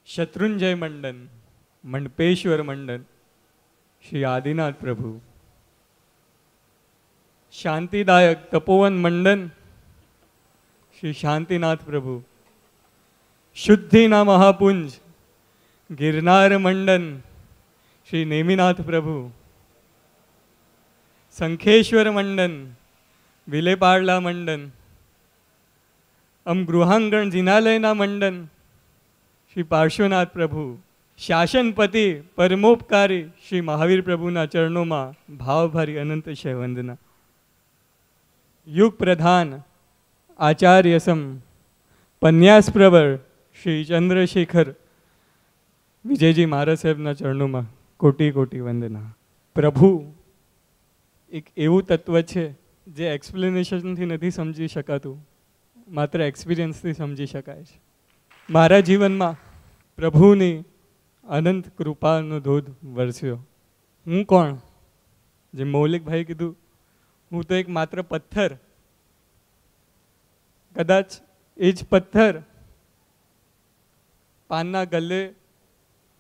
शत्रुंजय मंडन, मंडपेश्वर मंडन, श्री आदिनाथ प्रभु, शांतिदायक तपोवन मंडन, श्री शांतिनाथ प्रभु, शुद्धिना महापुंज, गिरनार मंडन, श्री नेमिनाथ प्रभु, संखेश्वर मंडन, विलेपाड़ला मंडन, गृहांगण जिनालयना मंडन, श्री पार्श्वनाथ प्रभु, शासनपति परमोपकारी श्री महावीर प्रभुना चरणों में भावभरी अनंत शय वंदना। युग प्रधान आचार्य सम पन्यास प्रवर श्री चंद्रशेखर विजयजी महाराज साहेबना चरणों में कोटि कोटि वंदना। प्रभु एक एवं तत्व है जे एक्सप्लेनेशन थी नहीं समझी शकातुं, मात्र एक्सपीरियंस थी समझी शकाय छे। मारा जीवन में प्रभुनी अनंत कृपानो धोध वरस्यो। हूँ कोण? जे मौलिक भाई कीधुं, हूँ तो एक मात्र पत्थर। कदाच एज पत्थर पानना गल्ले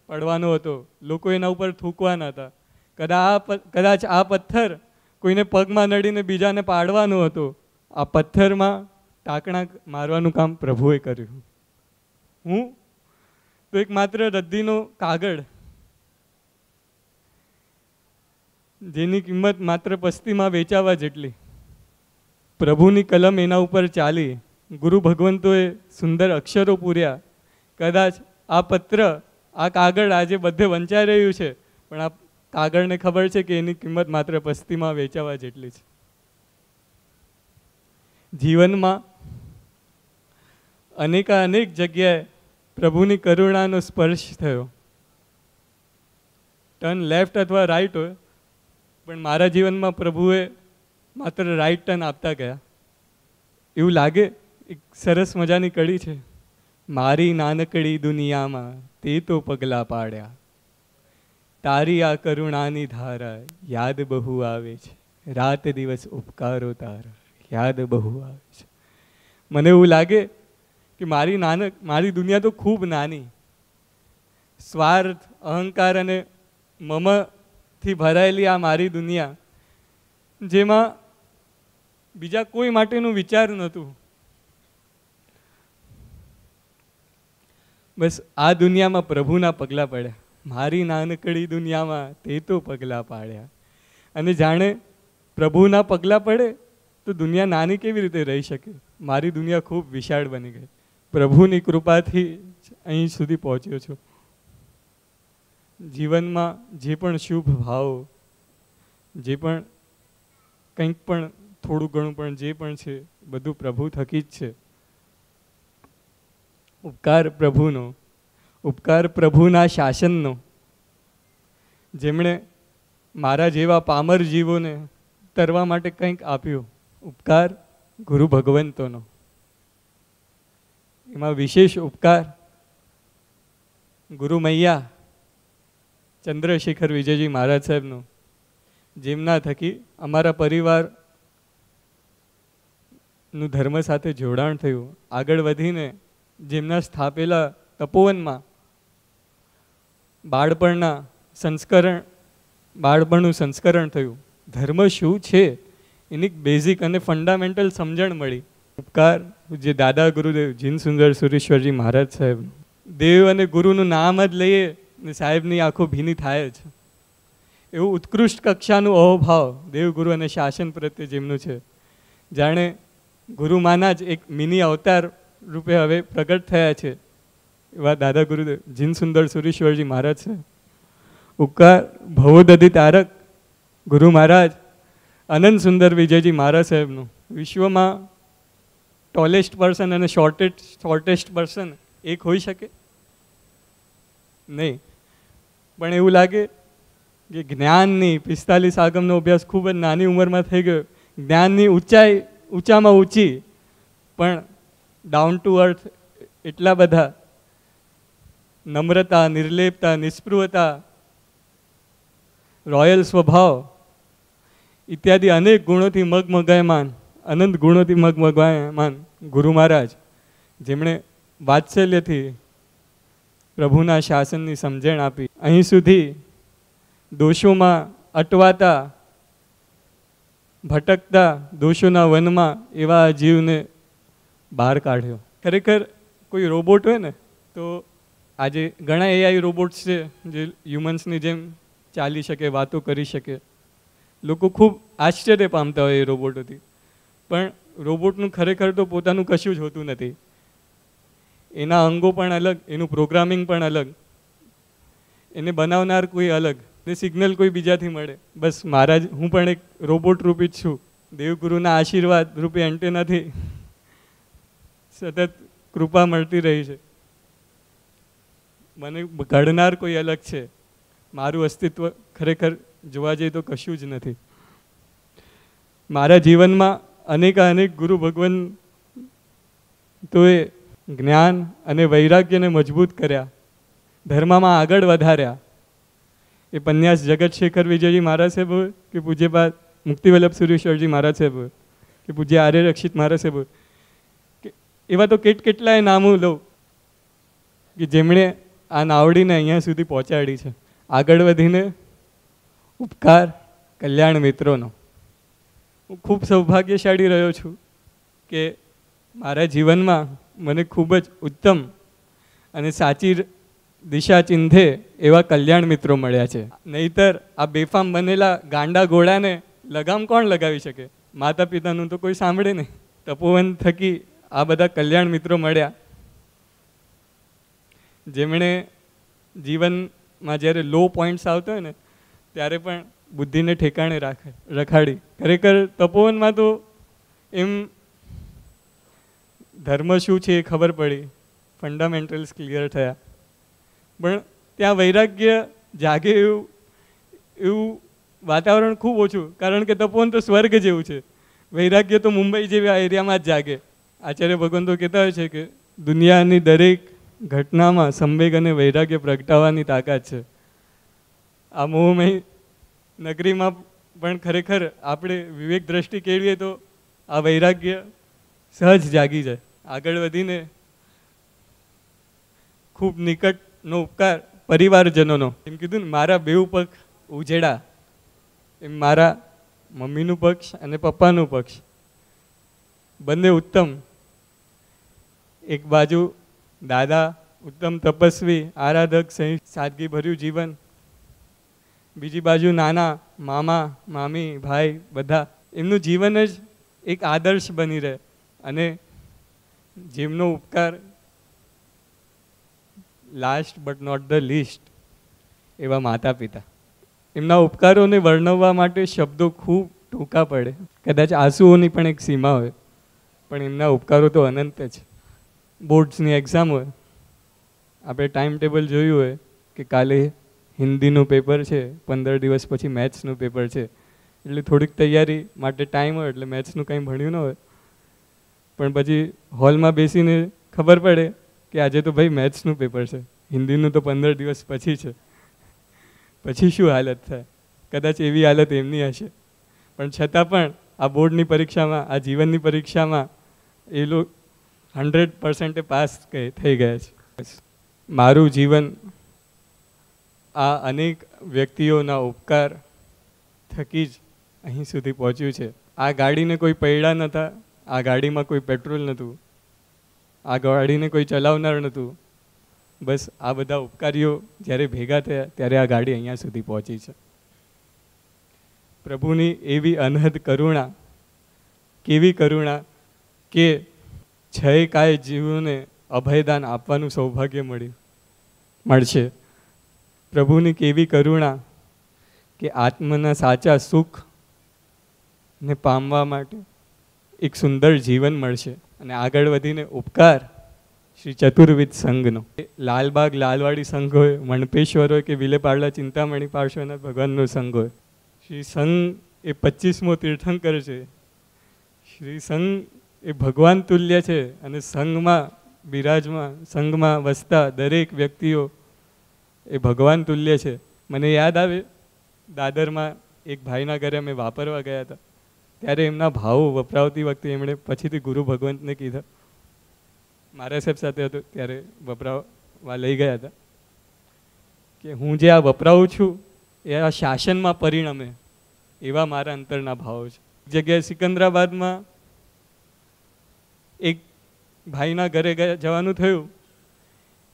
पड़वानो हतो, लोको एना उपर थूकवाना हता। कदाच आ पत्थर कोईने पगमां नड़ीने बीजाने पाड़वानो हतो। आ पत्थर में टाकणा मारवानुं काम प्रभुए कर्युं। हूँ तो एक मात्र रद्दीनो कागड़, जेनी किंमत मात्र पस्ती में वेचावा जेटली। प्रभुनी कलम एना उपर चाली, गुरु भगवंतोए सुंदर अक्षरो पूर्या। कदाच आ पत्र आ कागड़ आजे बधे वंचाई रह्युं छे, पण आ कागड़ने खबर छे कि एनी किंमत मात्र पस्ती में वेचावा जेटली छे। जीवन में अनेक जग्याए प्रभुनी करुणानो स्पर्श थयो। टर्न लेफ्ट अथवा राइट हो, पण मारा जीवन में प्रभुए मात्र राइट टर्न आपता गया। एवं लागे एक सरस मजानी कड़ी छे। मारी नानकड़ी दुनिया में ते तो पगला पाड्या, तारी आ करुणानी धारा याद बहु आवे छे। रात दिवस उपकारो तारा याद बहु आवे छे। मने एवं लागे कि मारी दुनिया तो खूब नानी। स्वार्थ, अहंकार अने मम थी भरायेली आ मारी दुनिया, जेमां बीजा कोई माटेनुं विचार नहोतुं। बस आ दुनिया में प्रभुना पगला पड्या। मारी नानकड़ी दुनिया में ते तो पगला पाड्या। अने जाणे प्रभुना पगला पड़े तो दुनिया नानी केवी रीते रही शके। मारी दुनिया खूब विशाळ बनी गई। प्रभुनी कृपाथी अहीं सुधी पहोंच्यो छुं। जीवन में जे पण शुभ भाव, जे पण कंईक पण थोड़ुं घणुं पण जे पण छे, बधुं प्रभु थकी ज छे। उपकार प्रभुनो, उपकार प्रभुना शासननो, जेमणे मारा जेवा पामर जीवोने तरवा माटे कंईक आप्युं। उपकार गुरु भगवंतोनो। एमां विशेष उपकार गुरु मैया चंद्रशेखर विजयजी महाराज साहेबनो, जेमना थकी अमारा परिवार नु धर्म साथे जोड़ाण थयुं। आगळ वधीने जेमना स्थापेला तपोवन में बाळपणनुं संस्करण थयुं। धर्म शुं छे एनी बेजिक अने फंडामेंटल समझण मळी। उपकार जे दादा गुरुदेव जीन सुंदर सुरेश्वरजी महाराज साहेब, देव अने गुरुनु नाम ज लईए ने साहेबनी आँखो भीनी थाय छे। एवं उत्कृष्ट कक्षानु अहोभाव देव गुरु अने शासन प्रत्ये जेमनुं छे। जाणे गुरु माना ज एक मिनी अवतार रूपे हवे प्रगट थया छे एवा दादा गुरुदेव जीन सुंदर सुरेश्वरजी महाराज साहेब। उपकार भवोदधि तारक गुरु महाराज अनंत सुंदर विजयजी महाराज साहेबनुं। विश्व में टॉलेस्ट पर्सन अने शॉर्टेस्ट पर्सन एक होई शके नहीं, पण एवं लागे कि ज्ञाननी 45 आगमनो अभ्यास खूब ज नानी उंमर में थई गयो। ज्ञाननी ऊंचाई ऊंचामां ऊंची, पण डाउन टू अर्थ एटला बधा नम्रता, निर्लेपता, निस्पृहता, रॉयल स्वभाव इत्यादि अनेक गुणों थी मगमगायमान, अनंत गुणों थी मगमगायमान गुरु महाराज, जेमणे वात्सल्य थी પ્રભુના શાસનની સમજણ આપી. અહીં સુધી દોષોમાં અટવાતા, ભટકતા, દોષોના વનમાં એવા જીવને બહાર કાઢ્યો. ખરેખર કોઈ રોબોટ હોય ને, તો આજે ઘણા એઆઈ રોબોટ્સ છે જે હ્યુમન્સની જેમ ચાલી શકે, વાતો કરી શકે. લોકો ખૂબ આશ્ચર્ય પામતા હોય એ રોબોટોથી. પણ રોબોટનું ખરેખર તો પોતાનું કશું જ હોતું નથી. એના અંગો પણ અલગ, એનું પ્રોગ્રામિંગ પણ અલગ, એને બનાવનાર કોઈ અલગ, ને સિગ્નલ કોઈ બીજાથી મળે. બસ મારા જ, હું પણ એક રોબોટ રૂપી જ છું. દેવગુરુના આશીર્વાદ રૂપે એન્ટેનાથી સતત કૃપા મળતી રહી છે. મને ઘડનાર કોઈ અલગ છે. મારું અસ્તિત્વ ખરેખર જોવા જઈએ તો કશું જ નથી. મારા જીવનમાં અનેક ગુરુ ભગવાન તોએ જ્ઞાન અને વૈરાગ્યને મજબૂત કર્યા, ધર્મમાં આગળ વધાર્યા. એ પન્યાસ જગત શેખર વિજયજી મહારાજ સાહેબ હોય કે પૂજ્યપાદ મુક્તિવલ્લભ સુરેશ્વરજી મહારાજ સાહેબ હોય કે પૂજ્ય આર્ય રક્ષિત મહારાજ સાહેબ હોય, કે એવા તો કેટલાય નામો લઉં કે જેમણે આ નાવડીને અહીંયા સુધી પહોંચાડી છે. આગળ વધીને ઉપકાર કલ્યાણ મિત્રોનો હું ખૂબ સૌભાગ્યશાળી રહ્યો છું કે મારા જીવનમાં મને ખૂબ જ ઉત્તમ અને સાચી દિશા ચિંધે એવા કલ્યાણ મિત્રો મળ્યા છે. નહીતર આ બેફામ બનેલા ગાંડા ઘોડાને લગામ કોણ લગાવી શકે? માતા પિતાનું તો કોઈ સાંભળે નહીં. તપોવન થકી આ બધા કલ્યાણ મિત્રો મળ્યા, જેમણે જીવનમાં જ્યારે લો પોઈન્ટ્સ આવતા હોય ને ત્યારે પણ બુદ્ધિને ઠેકાણે રખાડી. ખરેખર તપોવનમાં તો એમ ધર્મ શું છે એ ખબર પડી, ફંડામેન્ટલ્સ ક્લિયર થયા. પણ ત્યાં વૈરાગ્ય જાગે એવું વાતાવરણ ખૂબ ઓછું, કારણ કે તપોવન તો સ્વર્ગ જેવું છે. વૈરાગ્ય તો મુંબઈ જેવા એરિયામાં જ જાગે. આચાર્ય ભગવાન તો કહેતા હોય છે કે દુનિયાની દરેક ઘટનામાં સંવેગ અને વૈરાગ્ય પ્રગટાવવાની તાકાત છે. આ મોહમય નગરીમાં પણ ખરેખર આપણે વિવેક દ્રષ્ટિ કેળવીએ તો આ વૈરાગ્ય સહજ જાગી જાય. આગળ વધીને ખૂબ નિકટનો ઉપકાર પરિવારજનોનો. એમ કીધું ને, મારા બેઉ પક્ષ ઉજેડા, એમ મારા મમ્મીનું પક્ષ અને પપ્પાનું પક્ષ બંને ઉત્તમ. એક બાજુ દાદા ઉત્તમ તપસ્વી, આરાધક, સાદગી ભર્યું જીવન. બીજી બાજુ નાના મામા, મામી, ભાઈ, બધા એમનું જીવન જ એક આદર્શ બની રહે. અને જેમનો ઉપકાર last but not the least એવા માતા પિતા. એમના ઉપકારોને વર્ણવવા માટે શબ્દો ખૂબ ટૂંકા પડે. કદાચ આંસુઓની પણ એક સીમા હોય, પણ એમના ઉપકારો તો અનંત છે. બોર્ડ્સની એક્ઝામ હોય, આપણે ટાઈમ ટેબલ જોયું હોય કે કાલે હિન્દીનું પેપર છે, 15 દિવસ પછી મેથ્સનું પેપર છે, એટલે થોડીક તૈયારી માટે ટાઈમ હોય, એટલે મેથ્સનું કંઈ ભણ્યું ન હોય. પણ પછી હોલમાં બેસીને ખબર પડે કે આજે તો ભાઈ મેથ્સનું પેપર છે, હિન્દીનું તો 15 દિવસ પછી છે. પછી શું હાલત થાય? કદાચ એવી હાલત એમની હશે. પણ છતાં પણ આ બોર્ડની પરીક્ષામાં, આ જીવનની પરીક્ષામાં એ લોકો 100% પાસ થઈ ગયા છે. મારું જીવન આ અનેક વ્યક્તિઓના ઉપકાર થકી જ અહીં સુધી પહોંચ્યું છે. આ ગાડીને કોઈ પૈડા નહોતા, આ ગાડીમાં કોઈ પેટ્રોલ નહોતું, આ ગાડીને કોઈ ચલાવનાર નહોતું. બસ આ બધા ઉપકારીઓ જ્યારે ભેગા થયા ત્યારે આ ગાડી અહીંયા સુધી પહોંચી છે. પ્રભુની એવી અનહદ કરુણા, કેવી કરુણા કે છય કાય જીવોને અભયદાન આપવાનું સૌભાગ્ય મળશે. પ્રભુની કેવી કરુણા કે આત્મના સાચા સુખ ને પામવા માટે એક સુંદર જીવન મળશે. અને આગળ વધીને ઉપકાર શ્રી ચતુર્વિધ સંઘનો, લાલબાગ લાલવાડી સંઘ હોય, મણપેશ્વર હોય કે વિલેપાડલા ચિંતામણી પાર્શ્વનાથ ભગવાનનો સંઘ હોય. શ્રી સંઘ એ 25મો તીર્થંકર છે. શ્રી સંઘ એ ભગવાન તુલ્ય છે. અને સંઘમાં બિરાજમાં, સંઘમાં વસતા દરેક વ્યક્તિઓ એ ભગવાન તુલ્ય છે. મને યાદ આવે, દાદરમાં એક ભાઈના ઘરે અમે વાપરવા ગયા હતા, ત્યારે એમના ભાવો વપરાવતી વખતે એમણે પછીથી ગુરુ ભગવંતને કીધા. મારા સાહેબ સાથે હતો ત્યારે વપરાવવા લઈ ગયા હતા. કે હું જે આ વપરાવું છું એ આ શાસનમાં પરિણમે, એવા મારા અંતરના ભાવો છે. જગ્યાએ સિકંદરાબાદમાં એક ભાઈના ઘરે જવાનું થયું.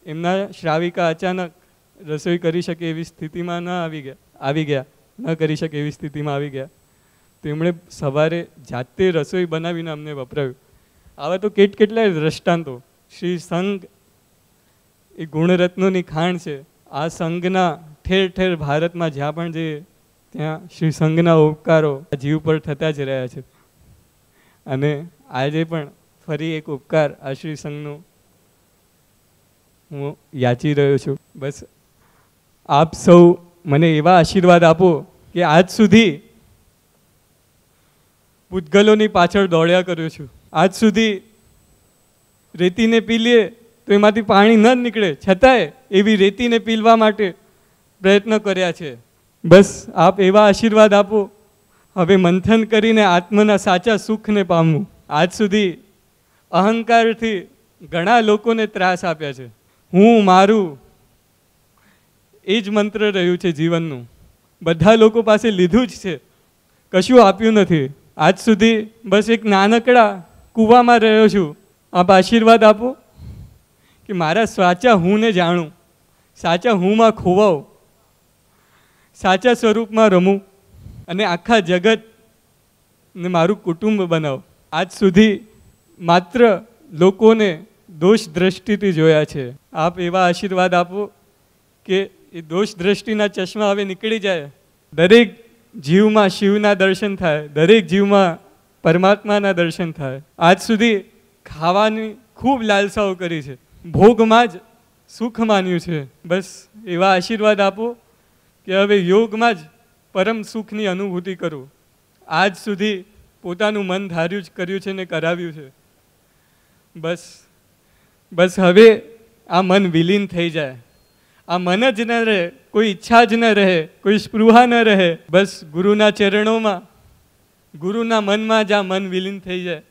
એમના શ્રાવિકા અચાનક રસોઈ કરી શકે એવી સ્થિતિમાં આવી ગયા ન કરી શકે એવી સ્થિતિમાં આવી ગયા. તો એમણે સવારે જાતે રસોઈ બનાવીને અમને વપરાવ્યું. આવા તો કેટલાય દ્રષ્ટાંતો. શ્રી સંઘ એ ગુણરત્નોની ખાણ છે. આ સંઘના ઠેર ઠેર ભારતમાં જ્યાં પણ જઈએ ત્યાં શ્રી સંઘના ઉપકારો જીવ પર થતા જ રહ્યા છે. અને આજે પણ ફરી એક ઉપકાર આ શ્રી સંઘનો હું યાચી રહ્યો છું. બસ આપ સૌ મને એવા આશીર્વાદ આપો કે આજ સુધી પૂતગલોની પાછળ દોડ્યા કર્યો છું. આજ સુધી રેતીને પી લઈએ તો એમાંથી પાણી ન નીકળે, છતાંય એવી રેતીને પીલવા માટે પ્રયત્ન કર્યા છે. બસ આપ એવા આશીર્વાદ આપો, હવે મંથન કરીને આત્મના સાચા સુખને પામવું. આજ સુધી અહંકારથી ઘણા લોકોને ત્રાસ આપ્યા છે. હું મારું એ જ મંત્ર રહ્યું છે જીવનનું. બધા લોકો પાસે લીધું જ છે, કશું આપ્યું નથી. આજ સુધી બસ એક નાનકડા કૂવામાં રહ્યો છું. આપ આશીર્વાદ આપો કે મારા સાચા હુંને જાણું, સાચા હુંમાં ખોવાઉં, સાચા સ્વરૂપમાં રમું અને આખા જગતને મારું કુટુંબ બનાવું. આજ સુધી માત્ર લોકોને દોષ દ્રષ્ટિથી જોયા છે. આપ એવા આશીર્વાદ આપો કે એ દોષ દ્રષ્ટિના ચશ્મા હવે નીકળી જાય. દરેક જીવમાં શિવના દર્શન થાય, દરેક જીવમાં પરમાત્માના દર્શન થાય. આજ સુધી ખાવાની ખૂબ લાલસાઓ કરી છે, ભોગમાં જ સુખ માન્યું છે. બસ એવા આશીર્વાદ આપો કે હવે યોગમાં જ પરમ સુખની અનુભૂતિ કરું. આજ સુધી પોતાનું મન ધાર્યું જ કર્યું છે ને કરાવ્યું છે. બસ હવે આ મન વિલીન થઈ જાય. આ મન જ ન રહે, કોઈ ઈચ્છા જ ન રહે, કોઈ સ્પૃહા ન રહે. બસ ગુરુના ચરણોમાં, ગુરુના મનમાં જ આ મન વિલીન થઈ જાય.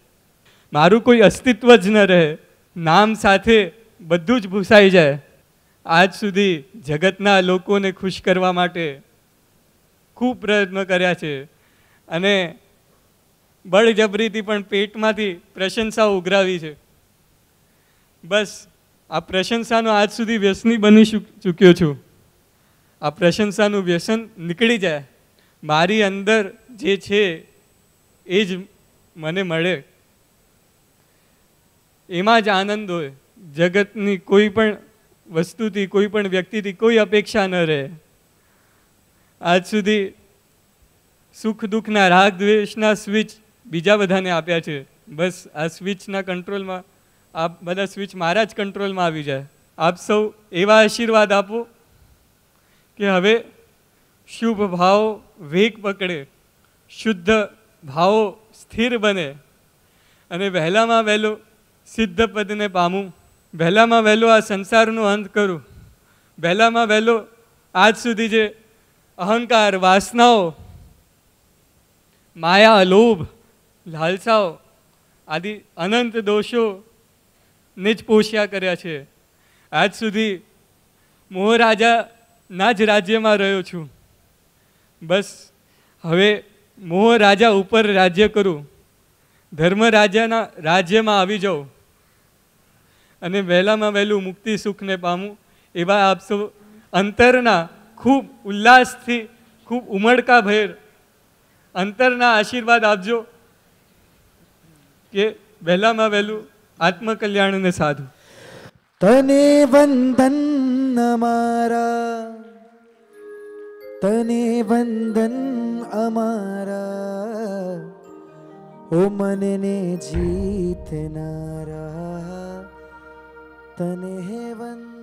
મારું કોઈ અસ્તિત્વ જ ન રહે, નામ સાથે બધું જ ભૂસાઈ જાય. આજ સુધી જગતના લોકોને ખુશ કરવા માટે ખૂબ પ્રયત્નો કર્યા છે અને બળજબરીથી પણ પેટમાંથી પ્રશંસા ઉઘરાવી છે. બસ આ પ્રશંસાનો આજ સુધી વ્યસની બની ચૂક્યો છું. આ પ્રશંસાનું વ્યસન નીકળી જાય, મારી અંદર જે છે એ જ મને મળે, એમાં જ આનંદ હોય. જગતની કોઈ પણ વસ્તુથી, કોઈ પણ વ્યક્તિથી કોઈ અપેક્ષા ન રહે. આજ સુધી સુખ દુઃખના રાગ દ્વેષના સ્વિચ બીજા બધાને આપ્યા છે. બસ આ સ્વિચના કંટ્રોલમાં, આ બધા સ્વિચ મારા જ કંટ્રોલમાં આવી જાય. આપ સૌ એવા આશીર્વાદ આપો કે હવે શુભ ભાવ વેગ પકડે, શુદ્ધ ભાવો સ્થિર બને અને વહેલામાં વહેલો સિદ્ધ પદને પામું. વહેલામાં વહેલો આ સંસારનો અંત કરું. વહેલામાં વહેલો આજ સુધી જે અહંકાર, વાસનાઓ, માયા, લોભ, લાલસાઓ આદિ અનંત દોષો ને જ પોષ્યા કર્યા છે. આજ સુધી મોહરાજાના જ રાજ્યમાં રહ્યો છું. બસ હવે મોહરાજા ઉપર રાજ્ય કરું, ધર્મ રાજાના રાજ્યમાં આવી જાઉં અને વહેલામાં વહેલું મુક્તિ સુખને પામું. એવા આપ સૌ અંતરના ખૂબ ઉલ્લાસથી, ખૂબ ઉમળકાભેર અંતરના આશીર્વાદ આપજો કે વહેલામાં વહેલું આત્મકલ્યાણને સાધું. તને વંદન અમારા, તને વંદન અમારા, ઓ મનને જીતનારા, તને વંદન.